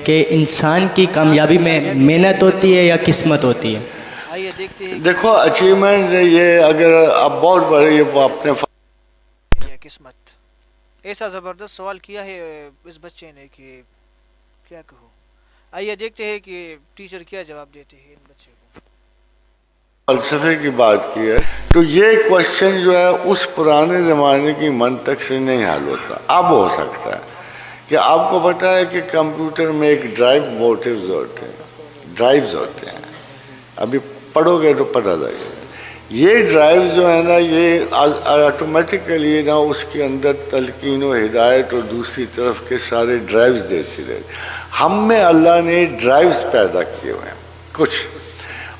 کہ انسان کی کامیابی میں محنت ہوتی ہے یا قسمت ہوتی ہے؟ آئیے دیکھتے ہیں دیکھو اچیومنٹ یہ اگر اب بہت بڑے یہ اپنے یا قسمت. ایسا زبردست سوال کیا ہے اس بچے نے کہ کیا کہوں. آئیے دیکھتے ہیں کہ ٹیچر کیا جواب دیتے ہیں ان بچے کو. فلسفے کی بات کی ہے تو یہ کوشچن جو ہے اس پرانے زمانے کی منطق سے نہیں حل ہوتا. اب ہو سکتا ہے کہ آپ کو پتہ ہے کہ کمپیوٹر میں ایک ڈرائیو موٹیوز ہوتے ہیں، ڈرائیوز ہوتے ہیں، ابھی پڑھو گے تو پتہ لگ جائے. یہ ڈرائیو جو ہے نا یہ آٹومیٹیکلی نا اس کے اندر تلقین و ہدایت اور دوسری طرف کے سارے ڈرائیوز دیتی رہے. ہم میں اللہ نے ڈرائیوز پیدا کیے ہوئے ہیں کچھ،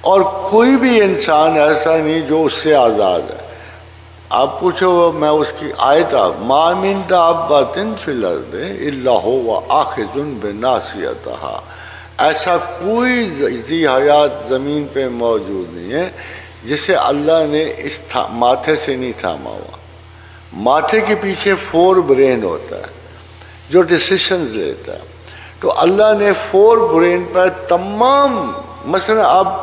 اور کوئی بھی انسان ایسا نہیں جو اس سے آزاد ہے. آپ پوچھو میں اس کی آیت ما من دابۃ فی الارض الا هو آخذ بناصیتہا، ایسا کوئی ذی حیات زمین پہ موجود نہیں ہے جسے اللہ نے اس ماتھے سے نہیں تھاما ہوا. ماتھے کے پیچھے 4 برین ہوتا ہے جو ڈیسیشنز لیتا ہے. تو اللہ نے 4 برین پر تمام، مثلا آپ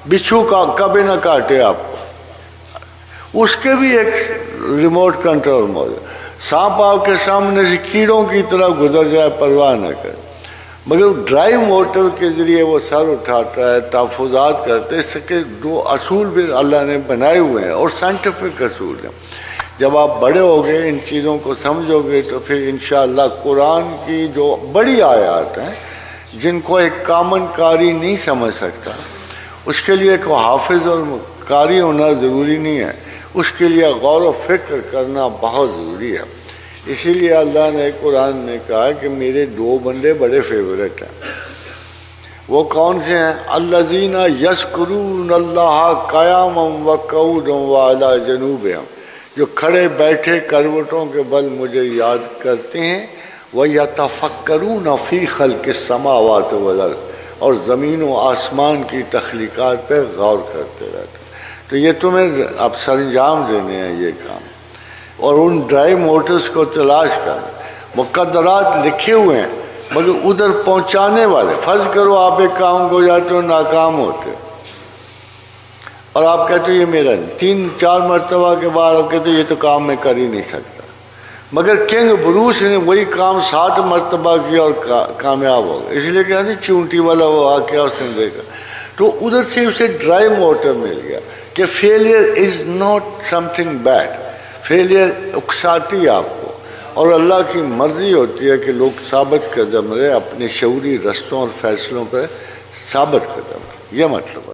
بچھو کا کبھی نہ کاٹے آپ کو، اس کے بھی ایک ریموٹ کنٹرول موجود. سانپ آپ کے سامنے سے کیڑوں کی طرح گزر جائے پرواہ نہ کرے، مگر ڈرائیو موٹر کے ذریعے وہ سر اٹھاتا ہے، تحفظات کرتے. اس کے 2 اصول بھی اللہ نے بنائے ہوئے ہیں اور سائنٹیفک اصول ہیں. جب آپ بڑے ہو گئے ان چیزوں کو سمجھو گے تو پھر انشاءاللہ قرآن کی جو بڑی آیات ہیں جن کو ایک کامن قاری نہیں سمجھ سکتا، اس کے لیے کوئی حافظ اور قاری ہونا ضروری نہیں ہے، اس کے لیے غور و فکر کرنا بہت ضروری ہے. اسی لیے اللہ نے قرآن میں کہا کہ میرے 2 بندے بڑے فیورٹ ہیں. وہ کون سے ہیں؟ الذین یذکرون اللہ قیاما وقعودا وعلی جنوبہم، جو کھڑے بیٹھے کروٹوں کے بل مجھے یاد کرتے ہیں. وَيَتَفَكَّرُونَ فِي خَلْقِ السَّمَاوَاتِ وَالْأَرْضِ، اور زمین و آسمان کی تخلیقات پہ غور کرتے رہتے. تو یہ تمہیں اب سر انجام دینے ہیں یہ کام، اور ان ڈرائیو موٹرز کو تلاش کر. مقدرات لکھے ہوئے ہیں مگر ادھر پہنچانے والے. فرض کرو آپ ایک کام کو جاتے ہو ناکام ہوتے اور آپ کہتے ہو یہ میرا 3-4 مرتبہ کے بعد آپ کہتے ہو یہ تو کام میں کر ہی نہیں سکتا، مگر کنگ بروس نے وہی کام 60 مرتبہ کیا اور کامیاب ہو گیا. اس لیے کہ چونٹی والا وہ آ کے اس نے دیکھا تو ادھر سے اسے ڈرائیو موٹر مل گیا کہ failure is not something bad. Failure اکساتی آپ کو، اور اللہ کی مرضی ہوتی ہے کہ لوگ ثابت قدم رہے اپنے شعوری رستوں اور فیصلوں پہ ثابت قدم رہے. یہ مطلب ہے.